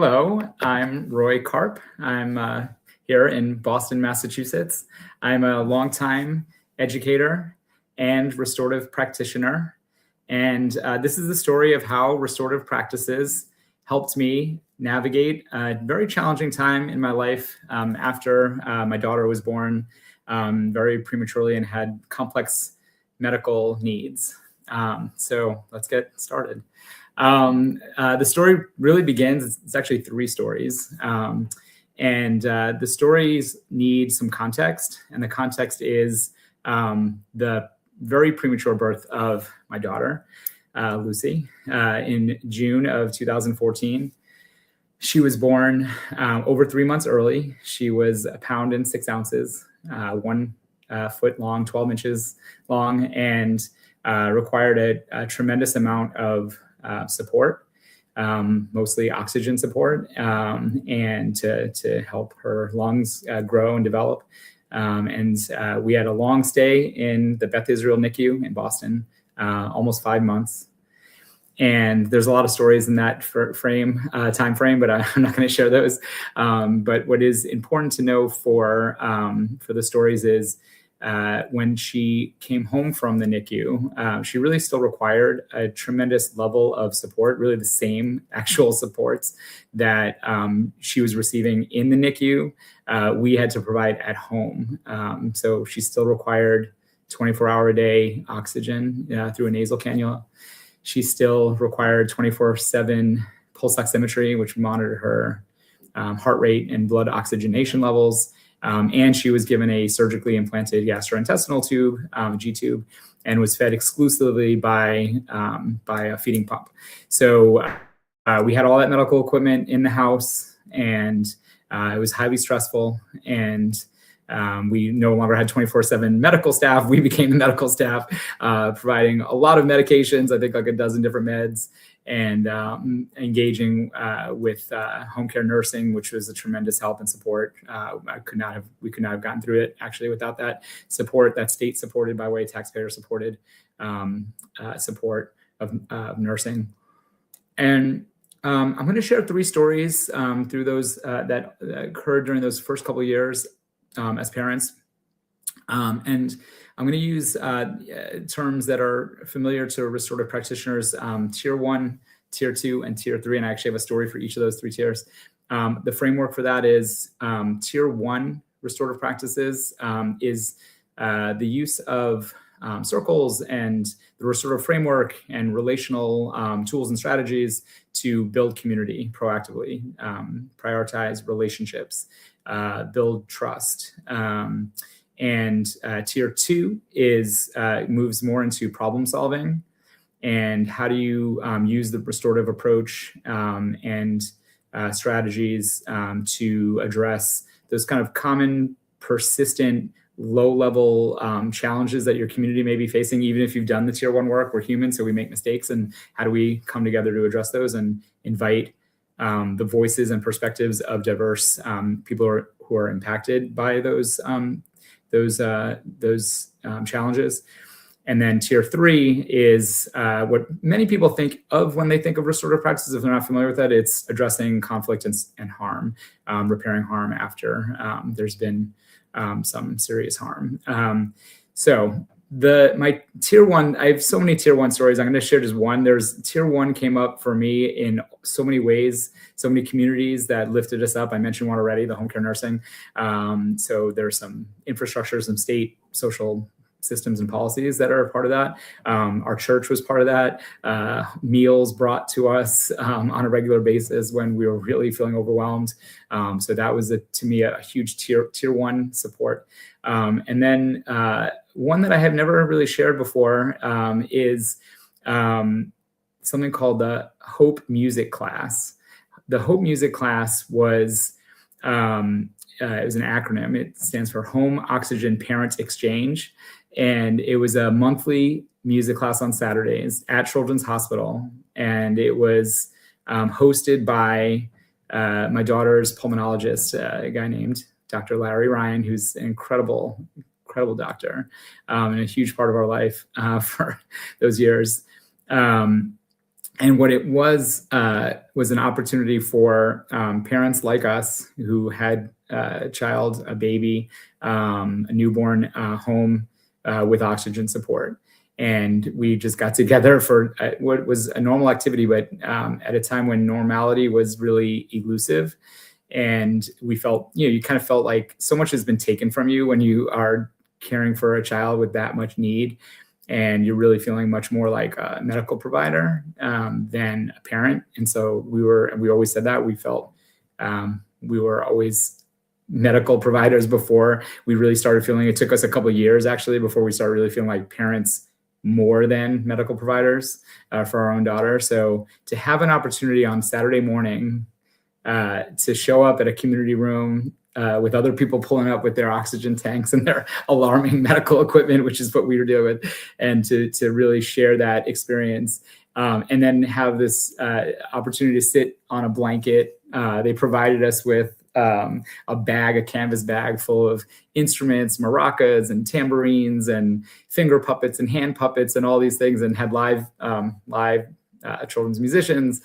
Hello, I'm Roy Karp. I'm here in Boston, Massachusetts. I'm a longtime educator and restorative practitioner. And this is the story of how restorative practices helped me navigate a very challenging time in my life after my daughter was born very prematurely and had complex medical needs. So let's get started. The story really begins, it's actually three stories. The stories need some context, and the context is the very premature birth of my daughter, Lucy, in June of 2014. She was born over 3 months early. She was 1 pound and 6 ounces, 1 foot long, 12 inches long, and required a tremendous amount of support, mostly oxygen support, and to help her lungs grow and develop. We had a long stay in the Beth Israel NICU in Boston, almost 5 months. And there's a lot of stories in that time frame, but I'm not going to share those. But what is important to know for the stories is when she came home from the NICU, she really still required a tremendous level of support, really the same actual supports that she was receiving in the NICU, we had to provide at home. So she still required 24-hour-a-day oxygen through a nasal cannula. She still required 24/7 pulse oximetry, which monitored her heart rate and blood oxygenation levels. And she was given a surgically implanted gastrointestinal tube, G-tube, and was fed exclusively by a feeding pump. So we had all that medical equipment in the house, and it was highly stressful. And we no longer had 24/7 medical staff. We became the medical staff, providing a lot of medications, I think like a dozen different meds, and engaging with home care nursing, which was a tremendous help and support. We could not have gotten through it actually without that support, that state supported by way taxpayer supported support of nursing. And I'm going to share 3 stories through those that occurred during those first couple of years as parents. And I'm going to use terms that are familiar to restorative practitioners, tier 1, tier 2, and tier 3. And I actually have a story for each of those 3 tiers. The framework for that is tier 1 restorative practices is the use of circles and the restorative framework and relational tools and strategies to build community proactively, prioritize relationships, build trust. And tier 2 is moves more into problem solving and how do you use the restorative approach and strategies to address those kind of common, persistent, low-level challenges that your community may be facing, even if you've done the tier 1 work. We're human, so we make mistakes. And how do we come together to address those and invite the voices and perspectives of diverse people who are impacted by those challenges. And then tier 3 is what many people think of when they think of restorative practices. If they're not familiar with that, it's addressing conflict and harm, repairing harm after there's been some serious harm. So my tier 1, I have so many tier 1 stories. I'm going to share just one. Tier 1 came up for me in so many ways, so many communities that lifted us up. I mentioned one already, the home care nursing. So there's some infrastructure, some state social systems and policies that are a part of that. Our church was part of that. Meals brought to us on a regular basis when we were really feeling overwhelmed. So that was, to me, a huge tier 1 support. And then one that I have never really shared before is something called the Hope Music Class. The Hope Music Class was it was an acronym. It stands for Home Oxygen Parent Exchange. And it was a monthly music class on Saturdays at Children's Hospital. And it was hosted by my daughter's pulmonologist, a guy named Dr. Rhein, who's an incredible doctor and a huge part of our life for those years. And what it was an opportunity for parents like us who had a child, a baby, a newborn home with oxygen support. And we just got together for what was a normal activity, but at a time when normality was really elusive. And we felt, you kind of felt like so much has been taken from you when you are caring for a child with that much need. And you're really feeling much more like a medical provider than a parent. And so we always said that we felt we were always medical providers before we really started feeling. It took us a couple of years actually before we started really feeling like parents more than medical providers for our own daughter. So to have an opportunity on Saturday morning to show up at a community room with other people pulling up with their oxygen tanks and their alarming medical equipment, which is what we were dealing with, and to really share that experience. And then have this opportunity to sit on a blanket. They provided us with a canvas bag full of instruments, maracas and tambourines and finger puppets and hand puppets and all these things, and had live children's musicians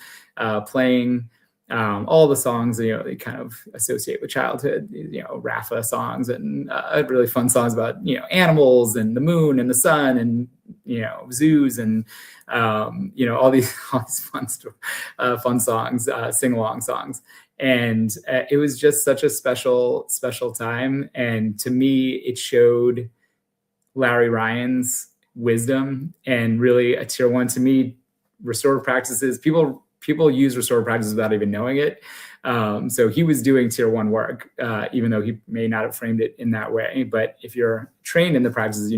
playing all the songs, they kind of associate with childhood, Rafa songs and really fun songs about, animals and the moon and the sun and, zoos and, all these fun songs, sing-along songs. And it was just such a special time. And to me, it showed Larry Ryan's wisdom and really a tier one. To me, restorative practices, people use restorative practices without even knowing it. So he was doing tier one work, even though he may not have framed it in that way. But if you're trained in the practices,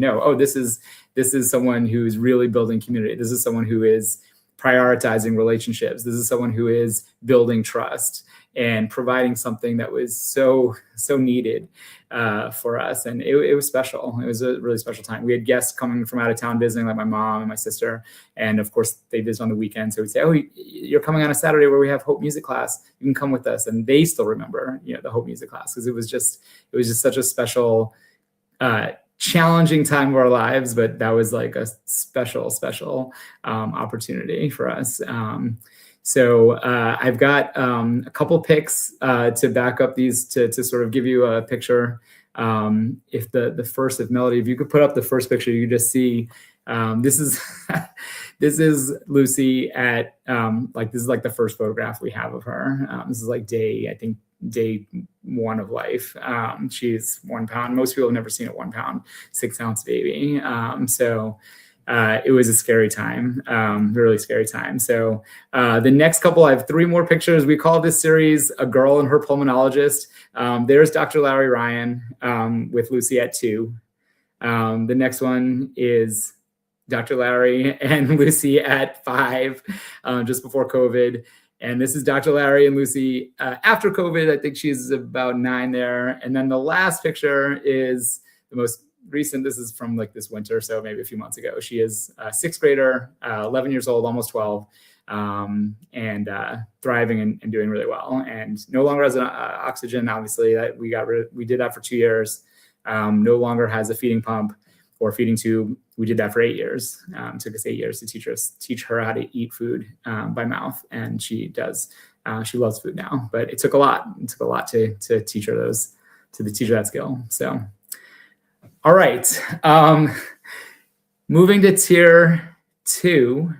this is someone who's really building community. This is someone who is prioritizing relationships. This is someone who is building trust and providing something that was so needed for us. And it was special. It was a really special time. We had guests coming from out of town visiting, like my mom and my sister. And of course, they visit on the weekend. So we'd say, oh, you're coming on a Saturday where we have Hope music class. You can come with us. And they still remember, the Hope music class, because it was just such a special, challenging time of our lives. But that was like a special opportunity for us. So I've got a couple pics to back up these to sort of give you a picture. If Melody, if you could put up the first picture, you could just see this is this is Lucy at this is like the first photograph we have of her. This is like day one of life. She's 1 pound. Most people have never seen a 1 pound, 6 ounce baby. It was a scary time, really scary time. So the next couple, I have 3 more pictures. We call this series A Girl and Her Pulmonologist. There's Dr. Larry Ryan with Lucy at 2. The next one is Dr. Larry and Lucy at 5, just before COVID. And this is Dr. Larry and Lucy after COVID. I think she's about 9 there. And then the last picture is the most recent. This is from like this winter, so maybe a few months ago. She is a 6th grader, 11 years old, almost 12, and thriving and doing really well. And no longer has an oxygen. Obviously, that we did that for 2 years. No longer has a feeding pump or feeding tube. We did that for 8 years. Took us 8 years to teach her how to eat food by mouth, and she does. She loves food now, but it took a lot. It took a lot to teach her that skill. So. All right, moving to tier 2,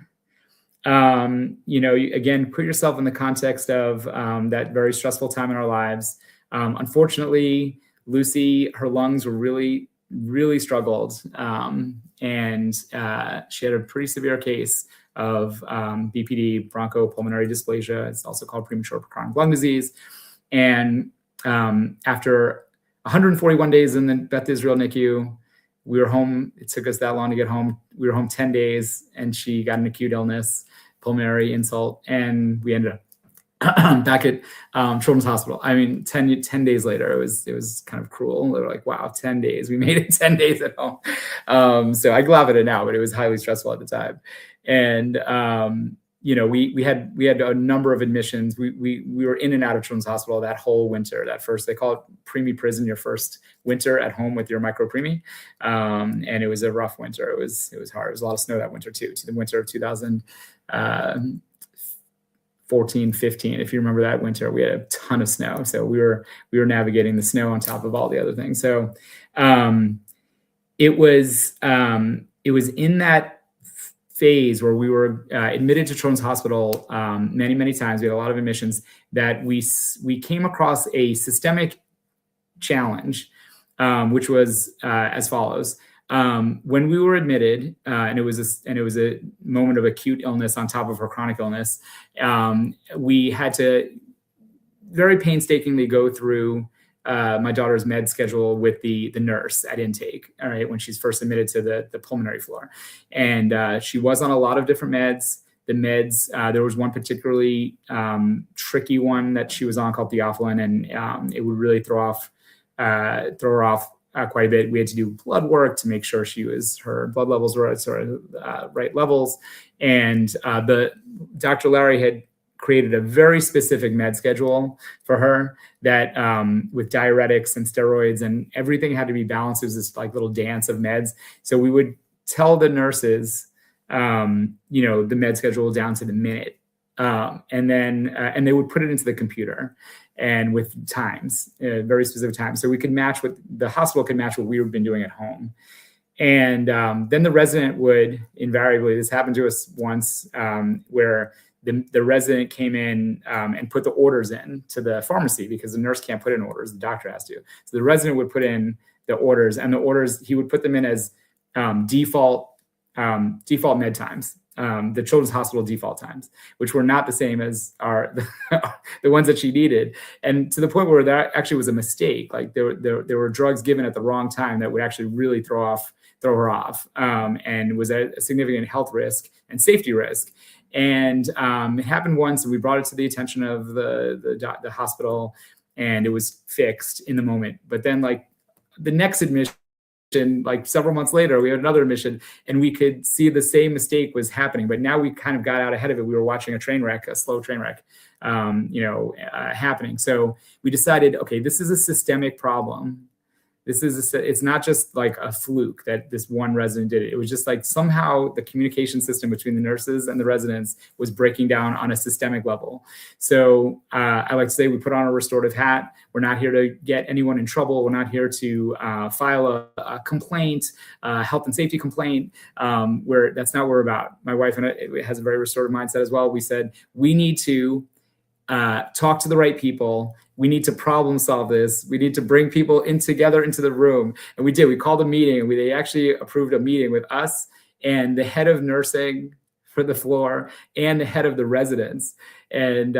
again, put yourself in the context of that very stressful time in our lives. Unfortunately, Lucy, her lungs were really, really struggled. And she had a pretty severe case of BPD, bronchopulmonary dysplasia. It's also called premature chronic lung disease. And after 141 days in the Beth Israel NICU. We were home. It took us that long to get home. We were home 10 days, and she got an acute illness, pulmonary insult, and we ended up back at Children's Hospital. I mean, 10 days later, it was kind of cruel. They were like, wow, 10 days. We made it 10 days at home. So I laugh at it now, but it was highly stressful at the time. And we had a number of admissions. We were in and out of Children's Hospital that whole winter. They call it preemie prison, your first winter at home with your micro-preemie. And it was a rough winter. It was hard. It was a lot of snow that winter too. To the winter of 14, 15. If you remember that winter, we had a ton of snow. So we were navigating the snow on top of all the other things. So it was in that phase where we were admitted to Children's Hospital many, many times. We had a lot of admissions that we came across a systemic challenge, which was as follows. When we were admitted, and it was a moment of acute illness on top of her chronic illness, we had to very painstakingly go through my daughter's med schedule with the nurse at intake, all right, when she's first admitted to the pulmonary floor. And she was on a lot of different meds. The meds, there was one particularly tricky one that she was on called theophylline, and it would really throw her off quite a bit. We had to do blood work to make sure her blood levels were at sort of right levels. And the Dr. Larry had created a very specific med schedule for her that with diuretics and steroids, and everything had to be balanced. It was this like little dance of meds. So we would tell the nurses, the med schedule down to the minute. And they would put it into the computer and with times, very specific times. So we could match the hospital could match what we've been doing at home. And then the resident would invariably, this happened to us once, where the resident came in and put the orders in to the pharmacy, because the nurse can't put in orders, the doctor has to. So the resident would put in the orders, and the orders, he would put them in as default med times, the Children's Hospital default times, which were not the same as the ones that she needed. And to the point where that actually was a mistake. Like there were drugs given at the wrong time that would actually really throw her off, and was a significant health risk and safety risk. And it happened once, and we brought it to the attention of the hospital, and it was fixed in the moment. But then, like the next admission, like several months later, we had another admission, and we could see the same mistake was happening. But now we kind of got out ahead of it. We were watching a slow train wreck, happening. So we decided, okay, this is a systemic problem. It's not just like a fluke that this one resident did it. It was just like somehow the communication system between the nurses and the residents was breaking down on a systemic level. So I like to say we put on a restorative hat. We're not here to get anyone in trouble. We're not here to file a complaint, health and safety complaint. That's not what we're about. My wife and I has a very restorative mindset as well. We said we need to talk to the right people. We need to problem solve this. We need to bring people together into the room. And we did. We called a meeting, and they actually approved a meeting with us and the head of nursing for the floor and the head of the residents. And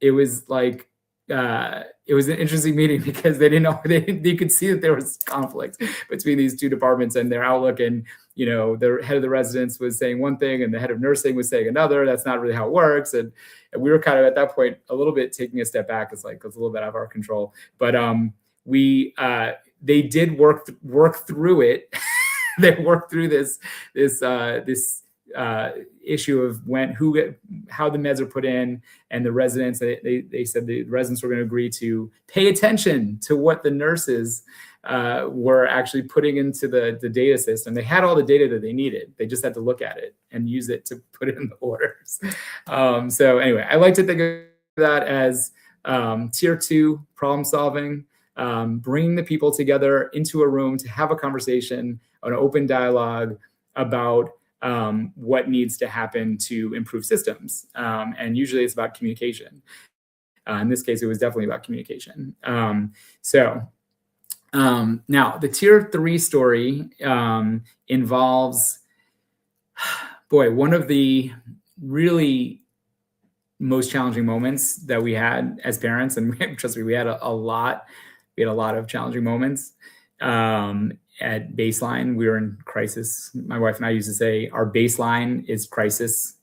it was like, it was an interesting meeting because they didn't know, they could see that there was conflict between these two departments and their outlook. And, the head of the residents was saying one thing and the head of nursing was saying another. That's not really how it works. And we were kind of at that point a little bit taking a step back. It's like, it's a little bit out of our control, but they did work through it. They worked through this issue of how the meds are put in, and the residents, they said the residents were going to agree to pay attention to what the nurses were actually putting into the data system. They had all the data that they needed. They just had to look at it and use it to put it in the orders. So anyway, I like to think of that as tier 2 problem solving, bringing the people together into a room to have a conversation, an open dialogue about what needs to happen to improve systems. And usually it's about communication. In this case, it was definitely about communication. Now the tier 3 story involves, one of the really most challenging moments that we had as parents. And trust me, we had a lot of challenging moments. At baseline, we were in crisis. My wife and I used to say our baseline is crisis.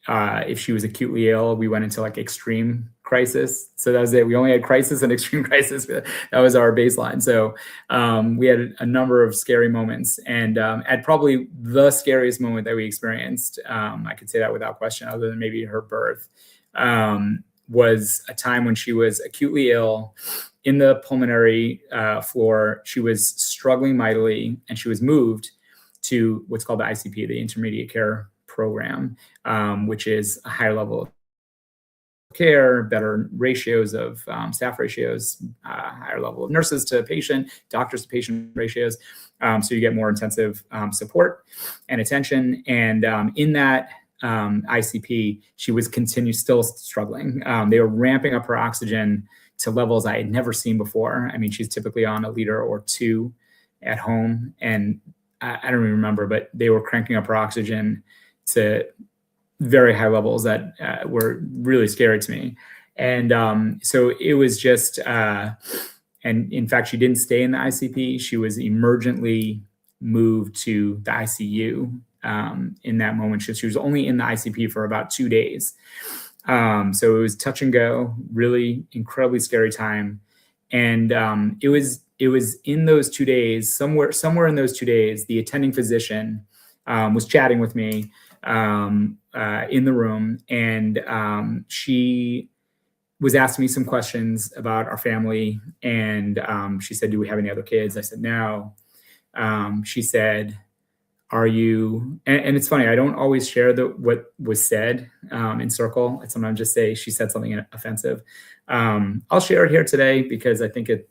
If she was acutely ill, we went into like extreme crisis. So that was it. We only had crisis and extreme crisis. That was our baseline. So we had a number of scary moments. And at probably the scariest moment that we experienced, I could say that without question, other than maybe her birth, was a time when she was acutely ill in the pulmonary floor. She was struggling mightily, and she was moved to what's called the ICP, the intermediate care program, which is a higher level of care, better ratios of staff ratios, higher level of nurses to patient, doctors to patient ratios. So you get more intensive support and attention. And in that ICP, she was still struggling. They were ramping up her oxygen to levels I had never seen before. I mean, she's typically on 1 liter or 2 at home. And I don't even remember, but they were cranking up her oxygen to very high levels that were really scary to me. And so it was just, and in fact, she didn't stay in the ICP. She was emergently moved to the ICU in that moment. She was only in the ICP for about 2 days. So it was touch and go, really incredibly scary time. And it was in those 2 days, somewhere in those 2 days, the attending physician was chatting with me in the room, and she was asking me some questions about our family. And she said, "Do we have any other kids?" I said, "No." She said, "Are you?" And it's funny, I don't always share what was said in circle. I sometimes just say she said something offensive. I'll share it here today because I think it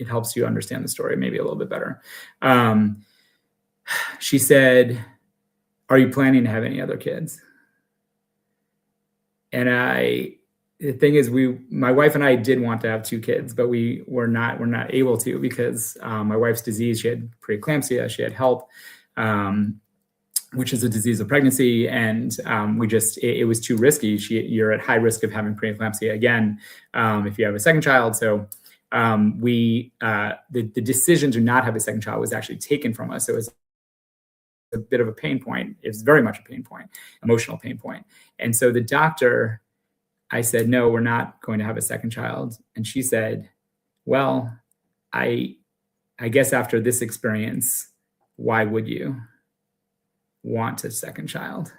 helps you understand the story maybe a little bit better. She said, "Are you planning to have any other kids?" And the thing is, my wife and I did want to have 2 kids, but we're not able to because my wife's disease, she had preeclampsia, she had HELP, which is a disease of pregnancy. And it was too risky. You're at high risk of having preeclampsia again if you have a second child. So the decision to not have a second child was actually taken from us. So it was a bit of a pain point. It's very much a pain point, emotional pain point. And so the doctor, I said, "No, we're not going to have a second child." And she said, "Well, I guess after this experience, why would you want a second child?"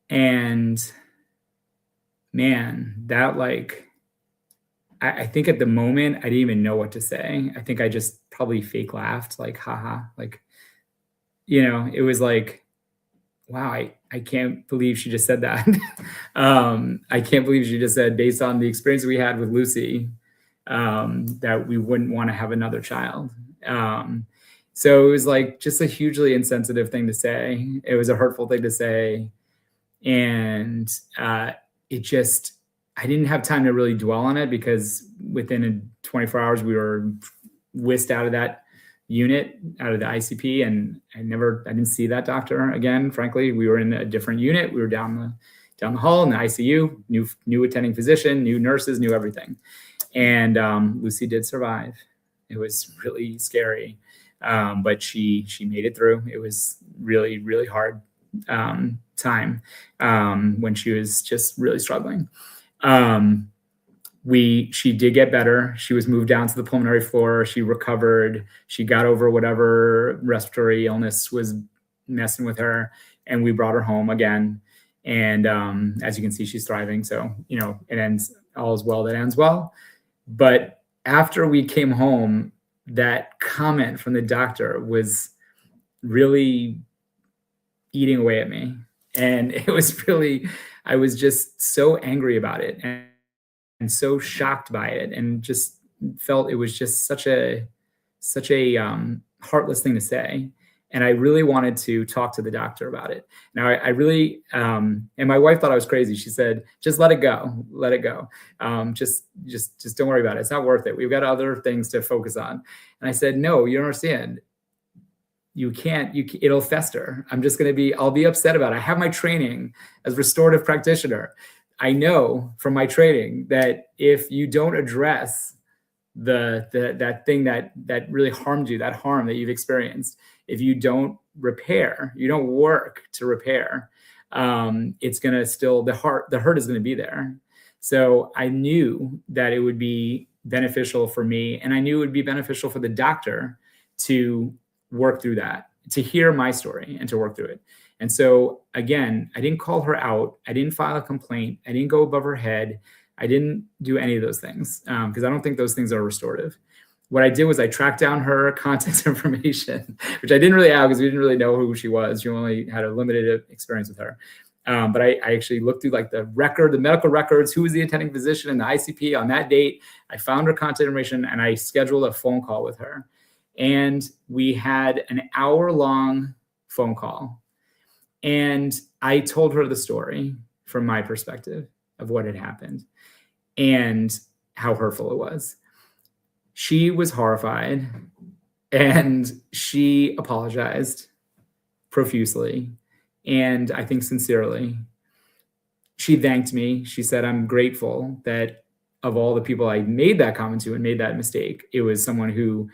And man, that I think at the moment, I didn't even know what to say. I think I just probably fake laughed, like, haha, like, it was like, wow, I can't believe she just said that. I can't believe she just said, based on the experience we had with Lucy, that we wouldn't want to have another child. So it was like just a hugely insensitive thing to say. It was a hurtful thing to say. And I didn't have time to really dwell on it because within 24 hours, we were whisked out of that unit, out of the ICP, and I didn't see that doctor again. Frankly, we were in a different unit. We were down the hall in the ICU, new attending physician, new nurses, new everything. And Lucy did survive. It was really scary, but she made it through. It was really, really hard time when she was just really struggling. She did get better. She was moved down to the pulmonary floor. She recovered. She got over whatever respiratory illness was messing with her, and we brought her home again. And as you can see, she's thriving. So, it ends, all is well that ends well. But after we came home, that comment from the doctor was really eating away at me. And it was really, I was just so angry about it and so shocked by it, and just felt it was just such a heartless thing to say. And I really wanted to talk to the doctor about it. Now, I really, and my wife thought I was crazy. She said, "Just let it go. Let it go. Just don't worry about it. It's not worth it. We've got other things to focus on." And I said, "No, you don't understand. You can't, it'll fester. I'll be upset about it. I have my training as restorative practitioner. I know from my training that if you don't address that thing that really harmed you, that harm that you've experienced, if you don't repair, you don't work to repair, it's going to still, the hurt is going to be there." So I knew that it would be beneficial for me, and I knew it would be beneficial for the doctor to work through that, to hear my story and to work through it. And so again, I didn't call her out. I didn't file a complaint. I didn't go above her head. I didn't do any of those things because I don't think those things are restorative. what I did was I tracked down her contact information, which I didn't really have because we didn't really know who she was. You only had a limited experience with her. But I actually looked through like the medical records, who was the attending physician and the ICP on that date. I found her contact information and I scheduled a phone call with her. And we had an hour-long phone call. And I told her the story from my perspective of what had happened and how hurtful it was. She was horrified and she apologized profusely and I think sincerely. She thanked me. She said, I'm grateful that of all the people I made that comment to and made that mistake, it was someone who,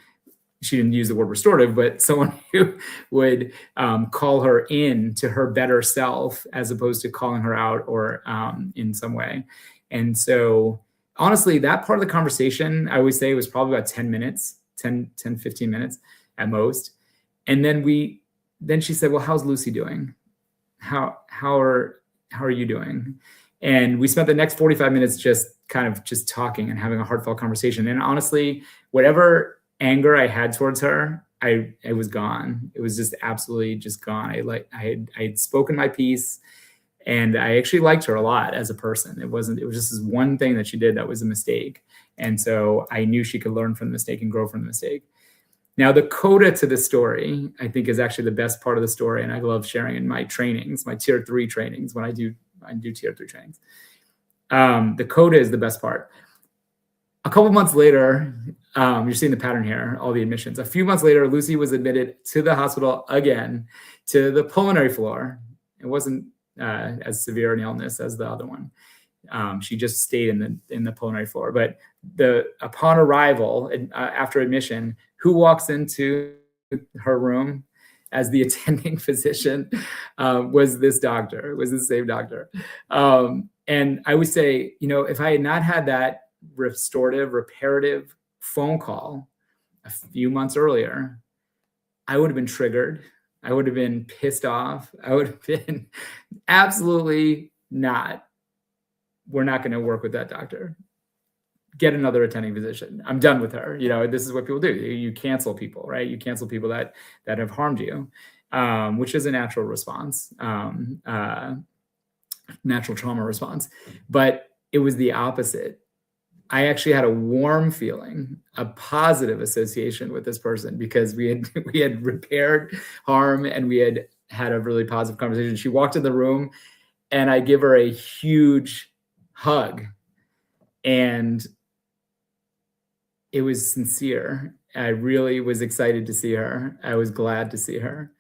she didn't use the word restorative, but someone who would call her in to her better self as opposed to calling her out or in some way. And so honestly, that part of the conversation, I always say, was probably about 10 minutes, 10, 15 minutes at most. And then she said, well, how's Lucy doing? How are you doing? And we spent the next 45 minutes just talking and having a heartfelt conversation. And honestly, whatever anger I had towards her, it was gone. It was just absolutely just gone. I had spoken my piece. And I actually liked her a lot as a person. It was just this one thing that she did that was a mistake. And so I knew she could learn from the mistake and grow from the mistake. Now, the coda to the story, I think, is actually the best part of the story. And I love sharing in my trainings, my tier 3 trainings, when I do tier 3 trainings. The coda is the best part. A couple months later, you're seeing the pattern here, all the admissions. A few months later, Lucy was admitted to the hospital again, to the pulmonary floor. It wasn't as severe an illness as the other one. She just stayed in the pulmonary floor. But upon arrival, after admission, who walks into her room as the attending physician was this same doctor. And I would say, if I had not had that reparative phone call a few months earlier, I would have been triggered. I would have been pissed off. I would have been absolutely not. We're not going to work with that doctor. Get another attending physician. I'm done with her. This is what people do. You cancel people, right? You cancel people that have harmed you, which is a natural response, natural trauma response. But it was the opposite. I actually had a warm feeling, a positive association with this person because we had repaired harm and we had a really positive conversation. She walked in the room and I give her a huge hug and it was sincere. I really was excited to see her. I was glad to see her.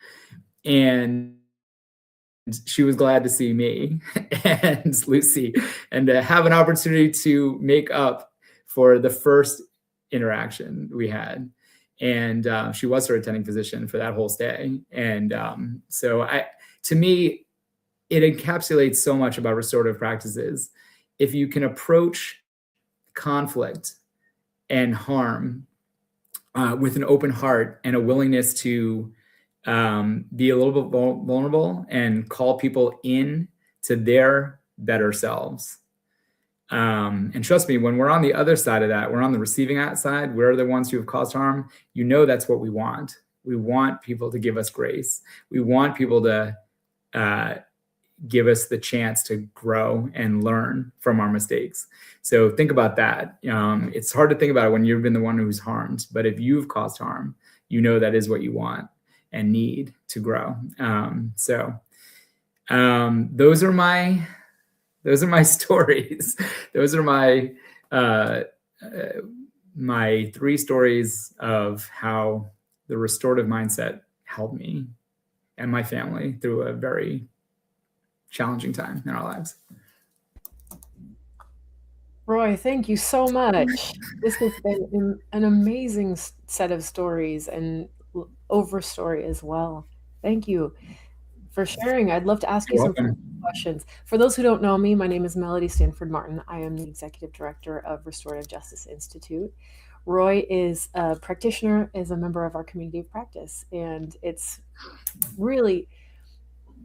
And she was glad to see me and Lucy and to have an opportunity to make up for the first interaction we had. And she was her attending physician for that whole stay. And so to me, it encapsulates so much about restorative practices. If you can approach conflict and harm with an open heart and a willingness to be a little bit vulnerable and call people in to their better selves. And trust me, when we're on the other side of that, we're on the receiving side, we're the ones who have caused harm, that's what we want. We want people to give us grace. We want people to give us the chance to grow and learn from our mistakes. So think about that. It's hard to think about it when you've been the one who's harmed, but if you've caused harm, that is what you want and need to grow. Those are my stories. Those are my 3 stories of how the restorative mindset helped me and my family through a very challenging time in our lives. Roy, thank you so much. This has been an amazing set of stories and over story as well. Thank you for sharing. I'd love to ask you some questions. For those who don't know me, my name is Melody Stanford Martin. I am the Executive Director of Restorative Justice Institute. Roy is a practitioner, is a member of our community of practice. And it's really,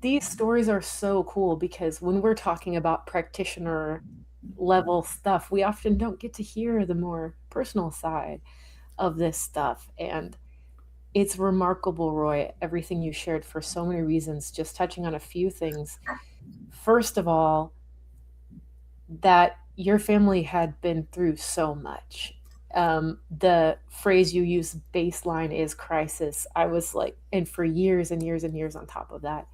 these stories are so cool because when we're talking about practitioner level stuff, we often don't get to hear the more personal side of this stuff. And it's remarkable, Roy, everything you shared for so many reasons. Just touching on a few things. First of all, that your family had been through so much. The phrase you use, baseline is crisis. I was like, and for years and years and years on top of that.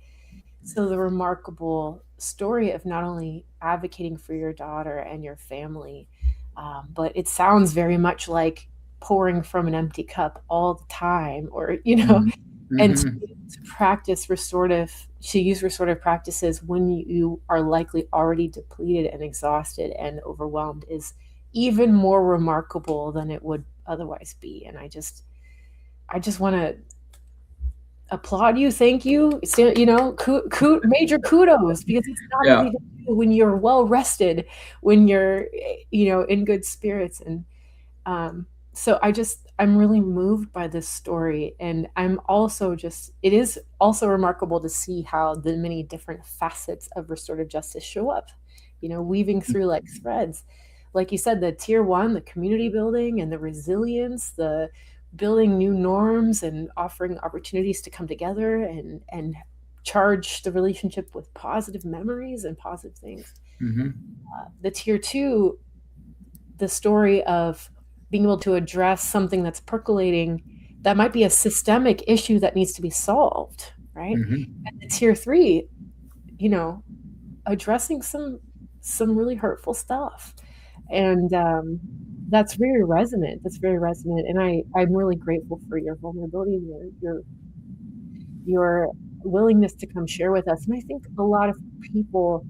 So the remarkable story of not only advocating for your daughter and your family, but it sounds very much like pouring from an empty cup all the time, or, and to practice to use restorative practices when you are likely already depleted and exhausted and overwhelmed is even more remarkable than it would otherwise be. And I just want to applaud you, thank you, major kudos, because it's not easy to do when you're well rested, when you're in good spirits. And so I'm really moved by this story. And I'm also it is also remarkable to see how the many different facets of restorative justice show up, weaving through like threads. Like you said, the tier 1, the community building and the resilience, the building new norms and offering opportunities to come together and charge the relationship with positive memories and positive things. The tier 2, the story of being able to address something that's percolating that might be a systemic issue that needs to be solved, right? And the tier 3, addressing some really hurtful stuff. And that's very resonant. And I'm really grateful for your vulnerability, your willingness to come share with us. And I think a lot of people,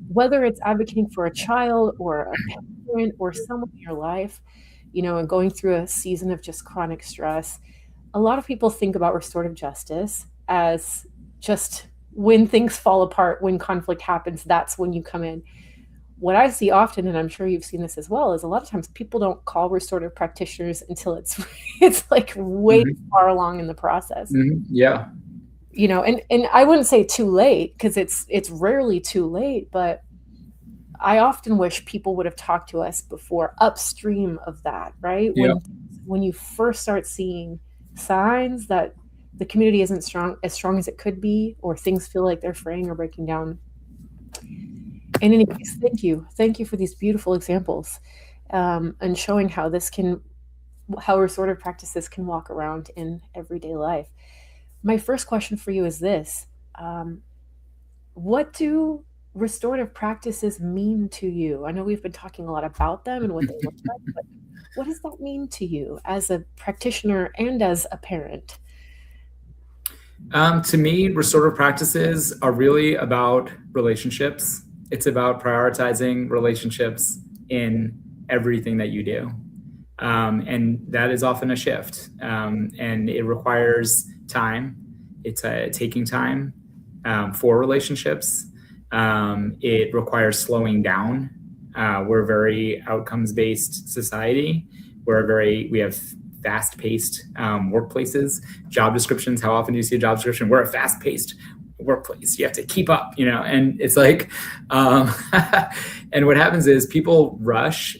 whether it's advocating for a child or a parent or someone in your life, and going through a season of just chronic stress, a lot of people think about restorative justice as just when things fall apart, when conflict happens, that's when you come in. What I see often, and I'm sure you've seen this as well, is a lot of times people don't call restorative practitioners until it's like way far along in the process. Yeah. And I wouldn't say too late, because it's rarely too late, but I often wish people would have talked to us before, upstream of that, right? Yeah. When you first start seeing signs that the community isn't as strong as it could be, or things feel like they're fraying or breaking down. In any case, thank you for these beautiful examples, and showing how restorative practices can walk around in everyday life. My first question for you is this: what do restorative practices mean to you? I know we've been talking a lot about them and what they look like, but what does that mean to you as a practitioner and as a parent? To me, restorative practices are really about relationships. It's about prioritizing relationships in everything that you do. And that is often a shift. And it requires time. It's taking time for relationships. It requires slowing down. We're a very outcomes-based society. We have fast-paced workplaces, job descriptions. How often do you see a job description? We're a fast-paced workplace. You have to keep up, and it's like, and what happens is people rush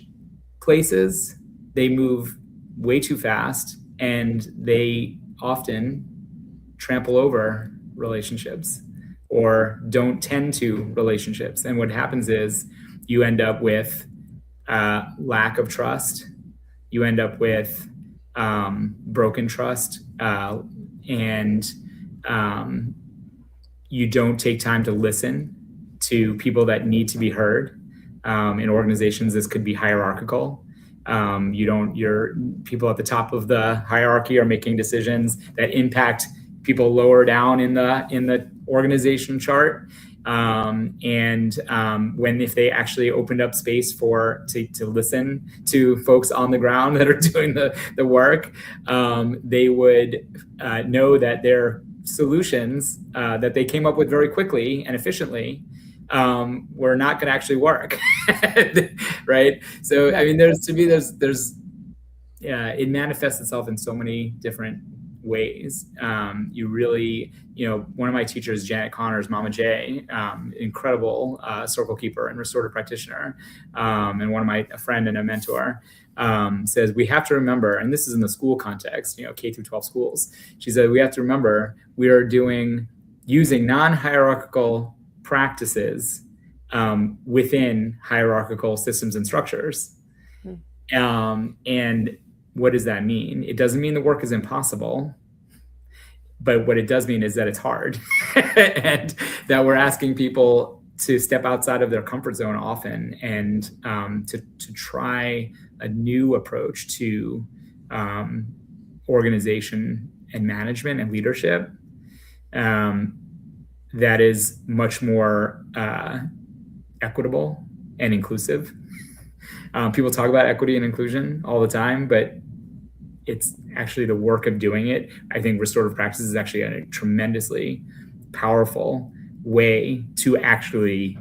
places, they move way too fast, and they often trample over relationships or don't tend to relationships. And what happens is you end up with lack of trust. You end up with broken trust, and you don't take time to listen to people that need to be heard. In organizations, this could be hierarchical. Your people at the top of the hierarchy are making decisions that impact people lower down in the organization chart. If they actually opened up space to listen to folks on the ground that are doing the work, they would know that their solutions that they came up with very quickly and efficiently were not going to actually work. Right? So, I mean, it manifests itself in so many different ways. You really, one of my teachers, Janet Connors, Mama J, incredible circle keeper and restorative practitioner, and a friend and a mentor, says we have to remember, and this is in the school context, K through 12 schools. She said we have to remember we are using non-hierarchical practices within hierarchical systems and structures. And what does that mean? It doesn't mean the work is impossible, but what it does mean is that it's hard and that we're asking people to step outside of their comfort zone often and to try a new approach to organization and management and leadership that is much more equitable and inclusive. People talk about equity and inclusion all the time, but it's actually the work of doing it. I think restorative practice is actually a tremendously powerful way to actually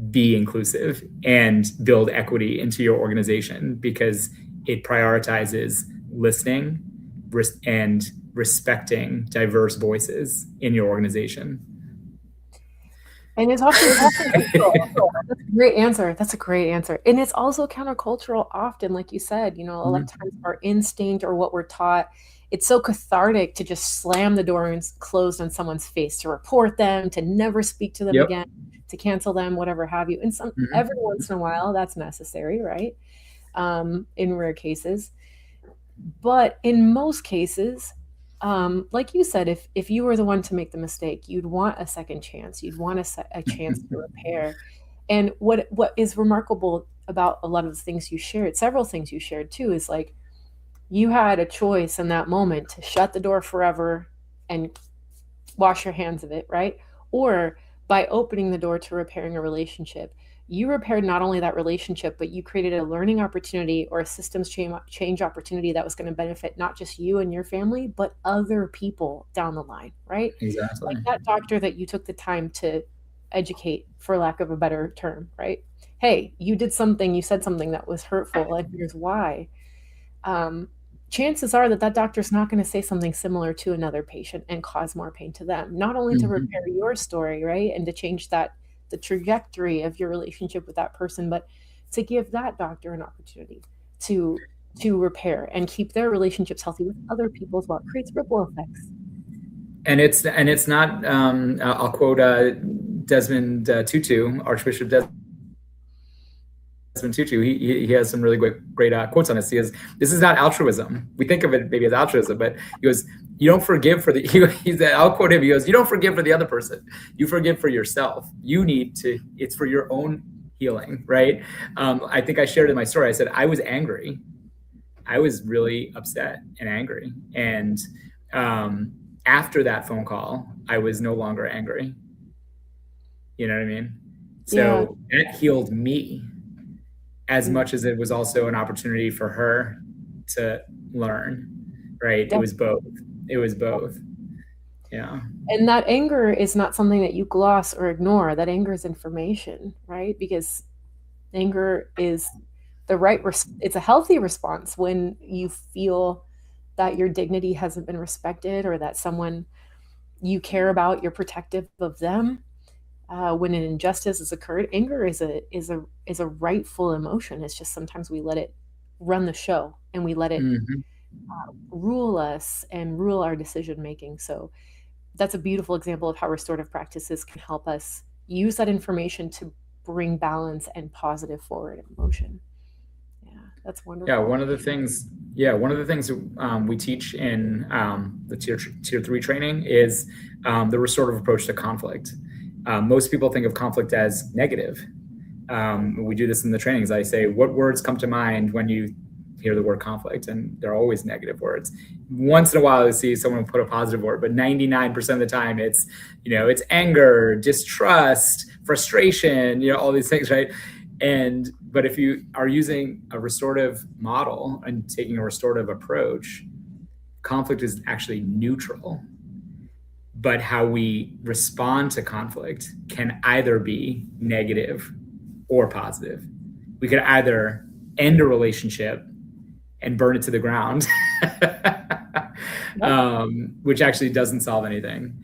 be inclusive and build equity into your organization, because it prioritizes listening and respecting diverse voices in your organization. And it's also countercultural. That's a great answer. That's a great answer. And it's also countercultural often, like you said, a lot of times our instinct or what we're taught, it's so cathartic to just slam the door and close on someone's face, to report them, to never speak to them again, to cancel them, whatever have you. And every once in a while, that's necessary, right? In rare cases. But in most cases, like you said, if you were the one to make the mistake, you'd want a second chance. You'd want a chance to repair. And what is remarkable about a lot of the things you shared, several things you shared too, is like you had a choice in that moment to shut the door forever and wash your hands of it, right? Or by opening the door to repairing a relationship, you repaired not only that relationship, but you created a learning opportunity or a systems change opportunity that was going to benefit not just you and your family, but other people down the line, right? Exactly. Like that doctor that you took the time to educate, for lack of a better term, right? Hey, you did something, you said something that was hurtful, and here's why. Chances are that doctor's not going to say something similar to another patient and cause more pain to them, not only to repair your story, right? And to change the trajectory of your relationship with that person, but to give that doctor an opportunity to repair and keep their relationships healthy with other people as well. It creates ripple effects. And it's not, I'll quote Desmond Tutu, Archbishop Desmond Tutu. He has some really great quotes on this. He says, "This is not altruism. We think of it maybe as altruism, but he goes, you don't forgive for I'll quote him. He goes, you don't forgive for the other person. You forgive for yourself. It's for your own healing, right?" I think I shared in my story, I said, I was angry. I was really upset and angry. And after that phone call, I was no longer angry. You know what I mean? So that healed me as much as it was also an opportunity for her to learn, right? It was both. Yeah. And that anger is not something that you gloss or ignore. That anger is information, right? Because anger is it's a healthy response when you feel that your dignity hasn't been respected, or that someone you care about, you're protective of them. When an injustice has occurred, anger is a rightful emotion. It's just sometimes we let it run the show and we let it rule us and rule our decision making. So that's a beautiful example of how restorative practices can help us use that information to bring balance and positive forward emotion. Yeah, that's wonderful. Yeah, one of the things we teach in the tier 3 training is the restorative approach to conflict. Most people think of conflict as negative. We do this in the trainings. I say, what words come to mind when you hear the word conflict? And they're always negative words. Once in a while, I see someone put a positive word, but 99% of the time it's anger, distrust, frustration, all these things, right? But if you are using a restorative model and taking a restorative approach, conflict is actually neutral. But how we respond to conflict can either be negative or positive. We could either end a relationship and burn it to the ground, which actually doesn't solve anything.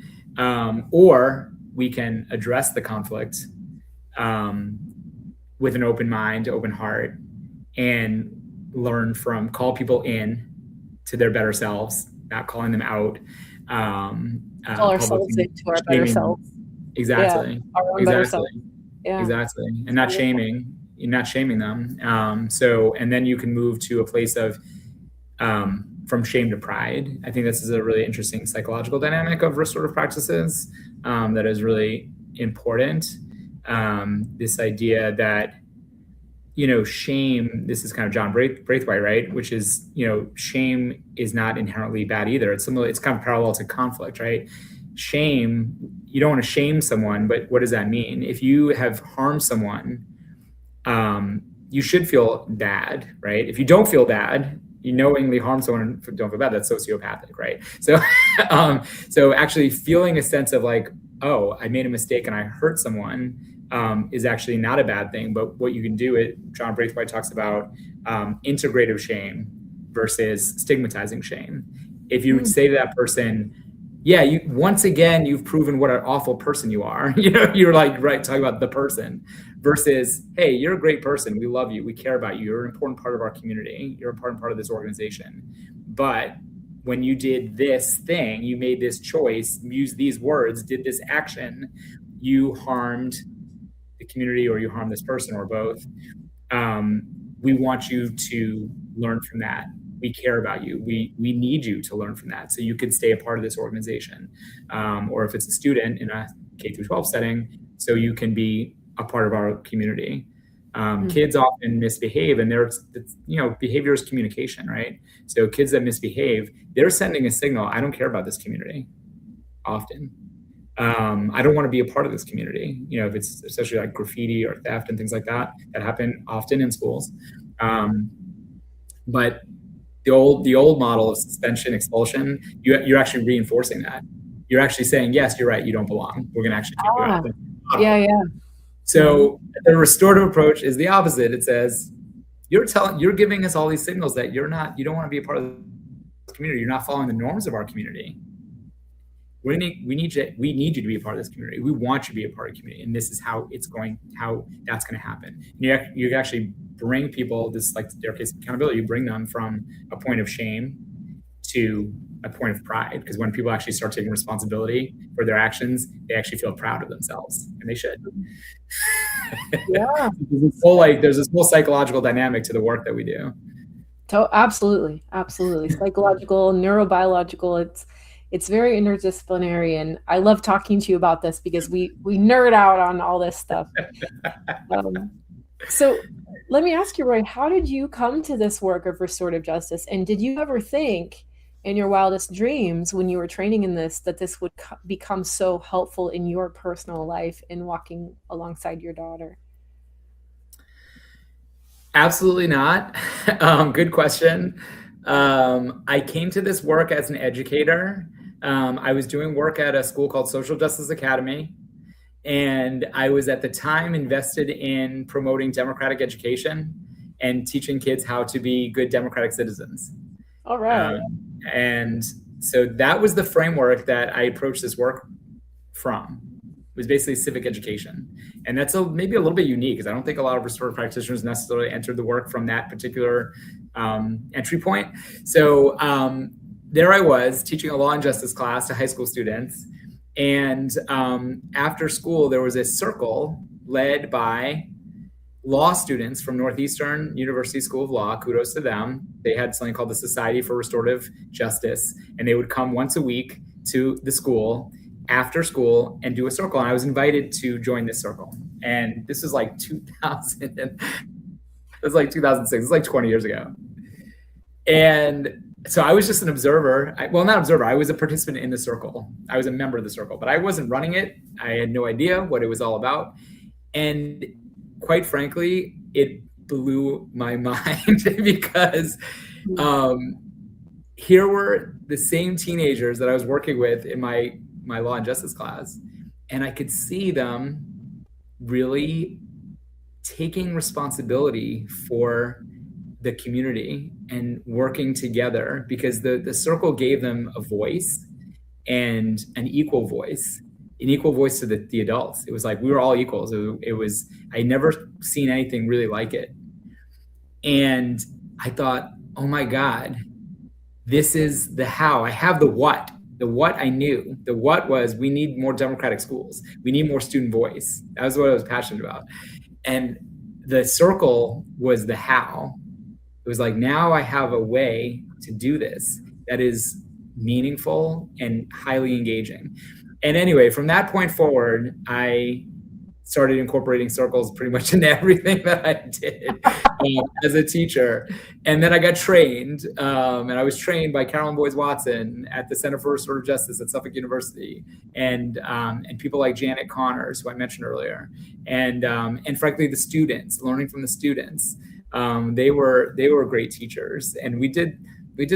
Or we can address the conflict with an open mind, open heart, and call people in to their better selves, not calling them out. Call ourselves into our better selves. Exactly. Yeah, our own better self. Yeah. Exactly. And not shaming them. And then you can move to a place of, from shame to pride. I think this is a really interesting psychological dynamic of restorative practices that is really important. This idea that, shame, this is kind of John Braithwaite, right? Which is, shame is not inherently bad either. It's kind of parallel to conflict, right? Shame, you don't want to shame someone, but what does that mean? If you have harmed someone, you should feel bad, right? If you don't feel bad, you knowingly harm someone and don't feel bad, that's sociopathic, right? So, so actually feeling a sense of like, oh, I made a mistake and I hurt someone, is actually not a bad thing. But what you can do, John Braithwaite talks about integrative shame versus stigmatizing shame. If you would say to that person, yeah, once again, you've proven what an awful person you are. You're like, right, talking about the person versus, hey, you're a great person. We love you. We care about you. You're an important part of our community. You're an important part of this organization. But when you did this thing, you made this choice, used these words, did this action, you harmed the community or you harmed this person or both. We want you to learn from that. We care about you. We need you to learn from that so you can stay a part of this organization. Or if it's a student in a K through 12 setting, so you can be a part of our community. Kids often misbehave, and behavior is communication, right? So kids that misbehave, they're sending a signal, I don't care about this community often. I don't want to be a part of this community. If it's especially like graffiti or theft and things like that happen often in schools. But the old model of suspension, expulsion, you're actually reinforcing that. You're actually saying, yes, you're right, you don't belong. We're going to actually kick you out. Yeah. So the restorative approach is the opposite. It says, you're giving us all these signals that you don't want to be a part of the community. You're not following the norms of our community. We need you to be a part of this community. We want you to be a part of the community, and this is how that's going to happen. And you actually bring people, this like staircase of accountability. You bring them from a point of shame to a point of pride, because when people actually start taking responsibility for their actions, they actually feel proud of themselves, and they should. Yeah. There's this whole psychological dynamic to the work that we do. Absolutely, psychological, neurobiological. It's very interdisciplinary, and I love talking to you about this because we nerd out on all this stuff. So let me ask you, Roy, how did you come to this work of restorative justice? And did you ever think in your wildest dreams when you were training in this, that this would become so helpful in your personal life in walking alongside your daughter? Absolutely not. Good question. I came to this work as an educator. I was doing work at a school called Social Justice Academy, and I was at the time invested in promoting democratic education and teaching kids how to be good democratic citizens. All right. And so that was the framework that I approached this work from. It was basically civic education. And that's maybe a little bit unique, because I don't think a lot of restorative practitioners necessarily entered the work from that particular entry point. So there I was teaching a law and justice class to high school students. And after school, there was a circle led by law students from Northeastern University School of Law. Kudos to them. They had something called the Society for Restorative Justice, and they would come once a week to the school after school and do a circle. And I was invited to join this circle. And this was like 2000. It was like 2006. It's like 20 years ago. And so I was just an observer. Not observer. I was a participant in the circle. I was a member of the circle, but I wasn't running it. I had no idea what it was all about. And quite frankly, it blew my mind because here were the same teenagers that I was working with in my law and justice class. And I could see them really taking responsibility for the community and working together, because the circle gave them a voice and an equal voice to the adults. It was like we were all equals. It was I never seen anything really like it. And I thought, oh my God, this is the how. I have the what. The what I knew. The what was we need more democratic schools. We need more student voice. That was what I was passionate about. And the circle was the how. It was like, now I have a way to do this that is meaningful and highly engaging. And anyway, from that point forward, I started incorporating circles pretty much in everything that I did as a teacher. And then I got trained, and I was trained by Carolyn Boyce Watson at the Center for Restorative Justice at Suffolk University, and people like Janet Connors, who I mentioned earlier, and frankly, the students, learning from the students. They were great teachers, and we did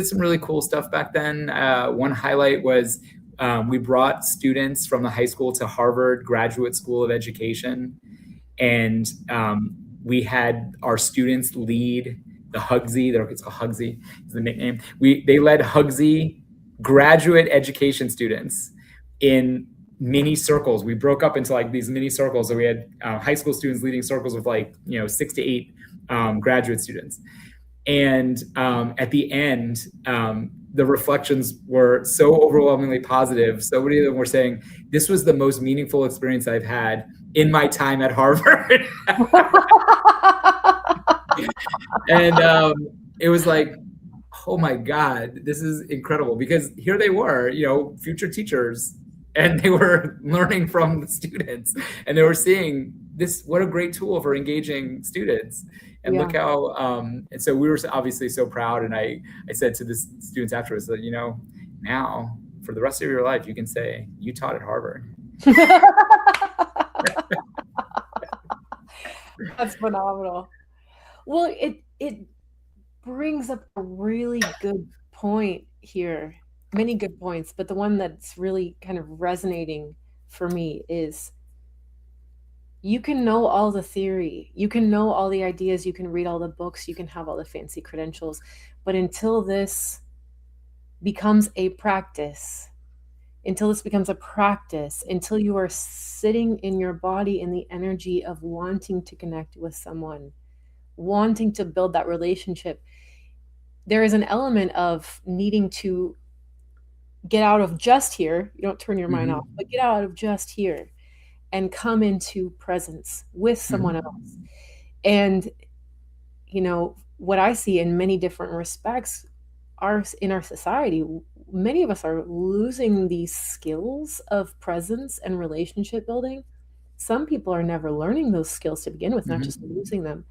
some really cool stuff back then. One highlight was we brought students from the high school to Harvard Graduate School of Education, and we had our students lead the Hugsy. It's called Hugsy is the nickname. They led Hugsy graduate education students in mini circles. We broke up into like these mini circles. So we had high school students leading circles with 6 to 8 graduate students. And at the end, the reflections were so overwhelmingly positive. So many of them were saying, this was the most meaningful experience I've had in my time at Harvard. And it was like, oh my God, this is incredible. Because here they were, future teachers, and they were learning from the students, and they were seeing this, what a great tool for engaging students. And look how, and so we were obviously so proud. And I said to the students afterwards that, now for the rest of your life, you can say you taught at Harvard. That's phenomenal. Well, it brings up a really good point here, many good points, but the one that's really kind of resonating for me is, you can know all the theory, you can know all the ideas, you can read all the books, you can have all the fancy credentials, but until this becomes a practice, until you are sitting in your body in the energy of wanting to connect with someone, wanting to build that relationship, there is an element of needing to get out of just here. You don't turn your mind off, but get out of just here and come into presence with someone else. And, what I see in many different respects in our society, many of us are losing these skills of presence and relationship building. Some people are never learning those skills to begin with, not just losing them.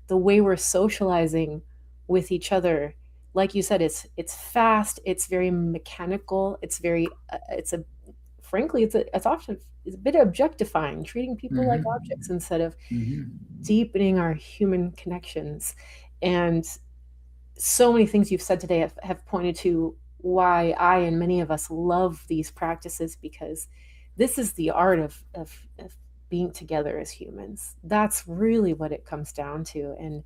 The way we're socializing with each other, like you said, it's fast, it's very mechanical, frankly, it's often a bit objectifying, treating people like objects instead of deepening our human connections. And so many things you've said today have pointed to why I and many of us love these practices, because this is the art of being together as humans. That's really what it comes down to. And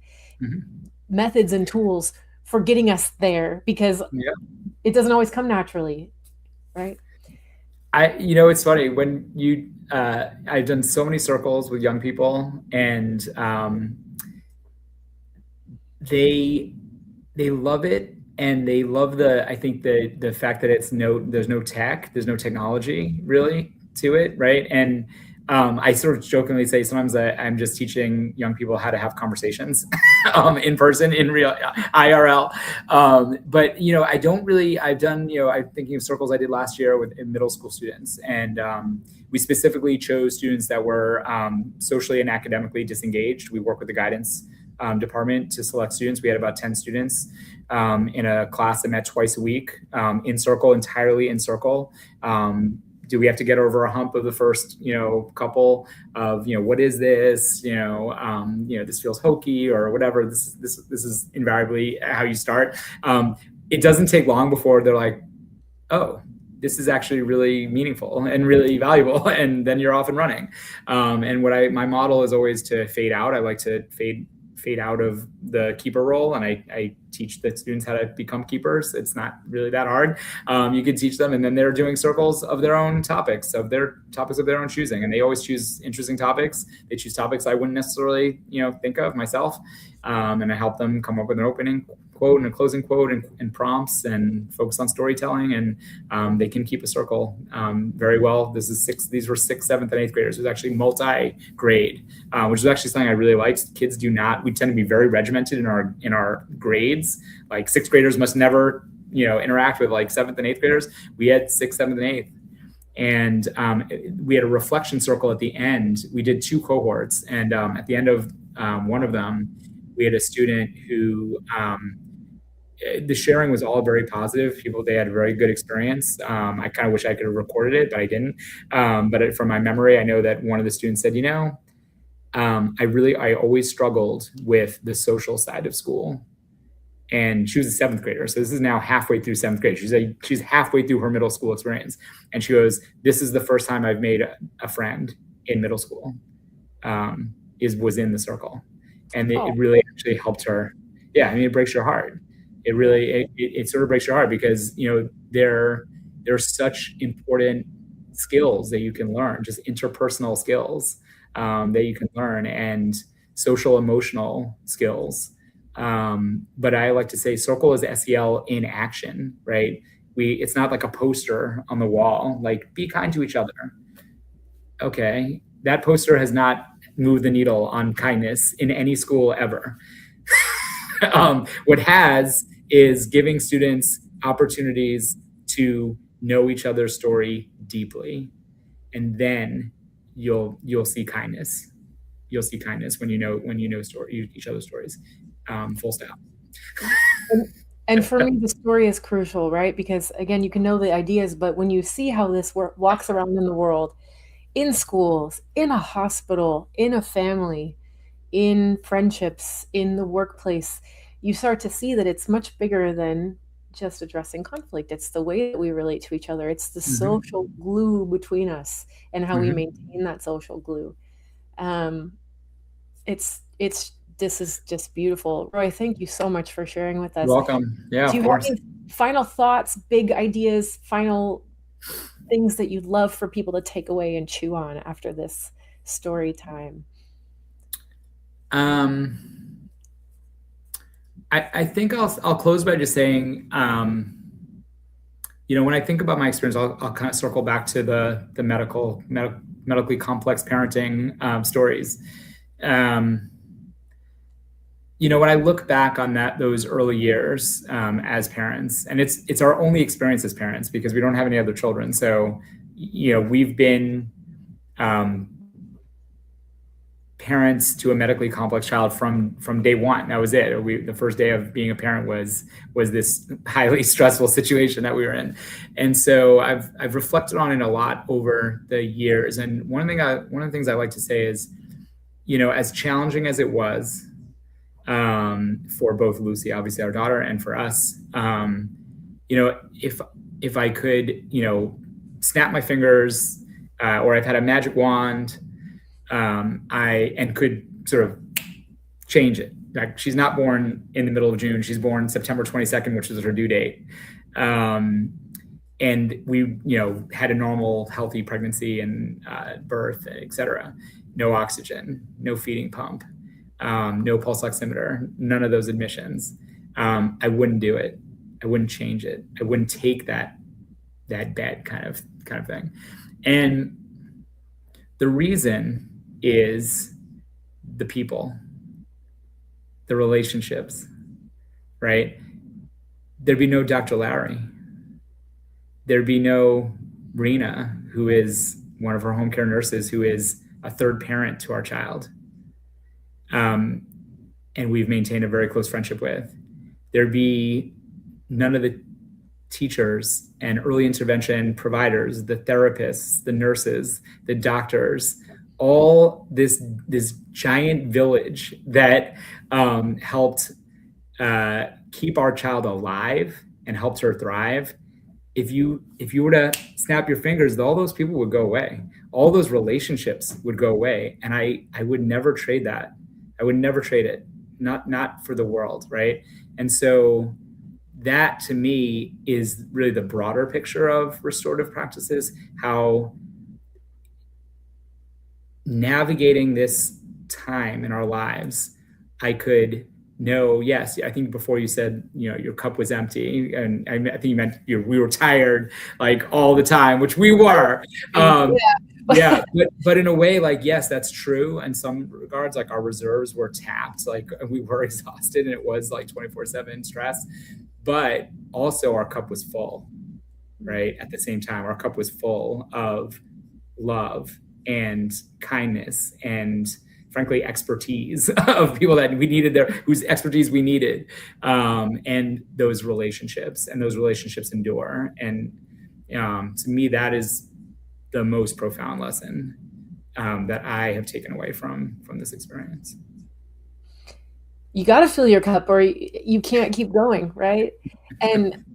methods and tools for getting us there, because it doesn't always come naturally, right? It's funny when I've done so many circles with young people, and they love it, and they love I think the fact that there's no technology really to it, right? And I sort of jokingly say sometimes I'm just teaching young people how to have conversations in person, in real IRL. But I don't really. I'm thinking of circles I did last year with middle school students, and we specifically chose students that were socially and academically disengaged. We work with the guidance department to select students. We had about 10 students in a class that met twice a week, entirely in circle. Do we have to get over a hump of the first, couple of, what is this? This feels hokey or whatever. This is invariably how you start. It doesn't take long before they're like, oh, this is actually really meaningful and really valuable. And then you're off and running. And my model is always to fade out. I like to fade fade out of the keeper role, and I teach the students how to become keepers. It's not really that hard. You can teach them, and then they're doing circles of their own topics, of their own choosing, and they always choose interesting topics. They choose topics I wouldn't necessarily, think of myself, and I help them come up with an opening quote and a closing quote and prompts, and focus on storytelling, and they can keep a circle very well. These were 6th, 7th, and 8th graders. It was actually multi-grade, which is actually something I really liked. Kids we tend to be very regimented in our grades. Like 6th graders must never, interact with like 7th and 8th graders. We had 6th, 7th, and 8th. And we had a reflection circle at the end. We did 2 cohorts, and at the end of one of them, we had a student who the sharing was all very positive. They had a very good experience. I kind of wish I could have recorded it, but I didn't. But from my memory, I know that one of the students said, I always struggled with the social side of school. And she was a 7th grader. So this is now halfway through 7th grade. She's halfway through her middle school experience. And she goes, this is the first time I've made a friend in middle school, was in the circle. And it really actually helped her. Yeah, I mean, it breaks your heart. It really, it sort of breaks your heart, because, there are such important skills that you can learn, just interpersonal skills that you can learn, and social emotional skills. But I like to say circle is SEL in action, right? It's not like a poster on the wall, like be kind to each other. Okay. That poster has not moved the needle on kindness in any school ever. What has is giving students opportunities to know each other's story deeply. And then you'll see kindness. You'll see kindness when you know each other's stories. Full stop. And for me, the story is crucial, right? Because again, you can know the ideas, but when you see how this walks around in the world, in schools, in a hospital, in a family, in friendships, in the workplace, you start to see that it's much bigger than just addressing conflict. It's the way that we relate to each other. It's the social glue between us, and how we maintain that social glue. This is just beautiful. Roy, thank you so much for sharing with us. You're welcome. Yeah, do you have any final thoughts, big ideas, final things that you'd love for people to take away and chew on after this story time? I think I'll close by just saying, when I think about my experience, I'll kind of circle back to the medically complex parenting stories. When I look back on those early years as parents, and it's our only experience as parents because we don't have any other children. So, we've been parents to a medically complex child from day one. That was it. The first day of being a parent was this highly stressful situation that we were in. And so I've reflected on it a lot over the years. And one of the things I like to say is, as challenging as it was, for both Lucy, obviously our daughter, and for us, if I could, snap my fingers, or I've had a magic wand, I could sort of change it. Like, she's not born in the middle of June. She's born September 22nd, which is her due date. And we, had a normal, healthy pregnancy and birth, et cetera. No oxygen, no feeding pump. No pulse oximeter, none of those admissions. I wouldn't do it. I wouldn't change it. I wouldn't take that bet kind of thing. And the reason is the people, the relationships, right? There'd be no Dr. Larry. There'd be no Rena, who is one of her home care nurses, who is a third parent to our child. And we've maintained a very close friendship with. There'd be none of the teachers and early intervention providers, the therapists, the nurses, the doctors, all this giant village that helped keep our child alive and helped her thrive. If you were to snap your fingers, all those people would go away. All those relationships would go away. And I would never trade that. I would never trade it. not for the world, right? And so that to me is really the broader picture of restorative practices, how navigating this time in our lives, I could know, yes, I think before you said, your cup was empty, and I think you meant we were tired like all the time, which we were. Yeah, but in a way, like, yes, that's true. In some regards, like our reserves were tapped, like we were exhausted, and it was like 24/7 stress. But also our cup was full, right? At the same time, our cup was full of love and kindness and, frankly, expertise of people that we needed there, whose expertise we needed, and those relationships endure. And to me, that is the most profound lesson that I have taken away from this experience. You got to fill your cup or you can't keep going, right? And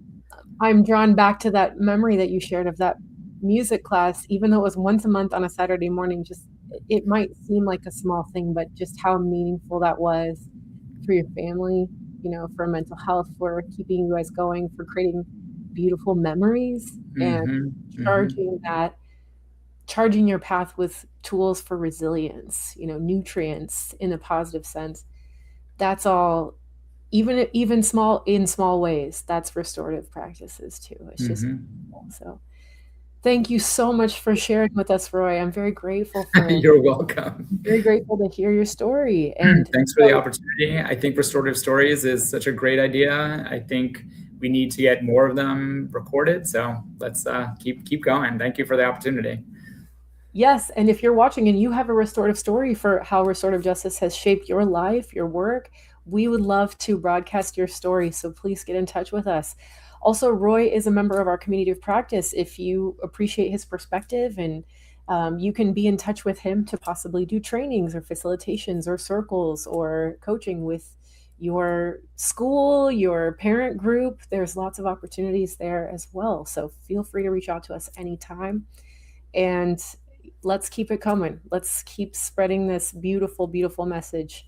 I'm drawn back to that memory that you shared of that music class, even though it was once a month on a Saturday morning. Just, it might seem like a small thing, but just how meaningful that was for your family, for mental health, for keeping you guys going, for creating beautiful memories, and charging your path with tools for resilience, nutrients in a positive sense. That's all, even small, in small ways, that's restorative practices too. It's just so. Thank you so much for sharing with us, Roy. I'm very grateful for it. You're welcome. I'm very grateful to hear your story. And thanks for the opportunity. I think restorative stories is such a great idea. I think we need to get more of them recorded. So let's keep going. Thank you for the opportunity. Yes, and if you're watching and you have a restorative story for how restorative justice has shaped your life, your work, we would love to broadcast your story. So please get in touch with us. Also, Roy is a member of our community of practice. If you appreciate his perspective, and you can be in touch with him to possibly do trainings or facilitations or circles or coaching with your school, your parent group. There's lots of opportunities there as well. So feel free to reach out to us anytime. And let's keep it coming. Let's keep spreading this beautiful, beautiful message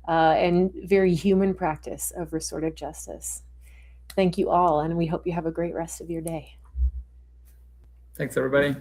and very human practice of restorative justice. Thank you all, and we hope you have a great rest of your day. Thanks, everybody.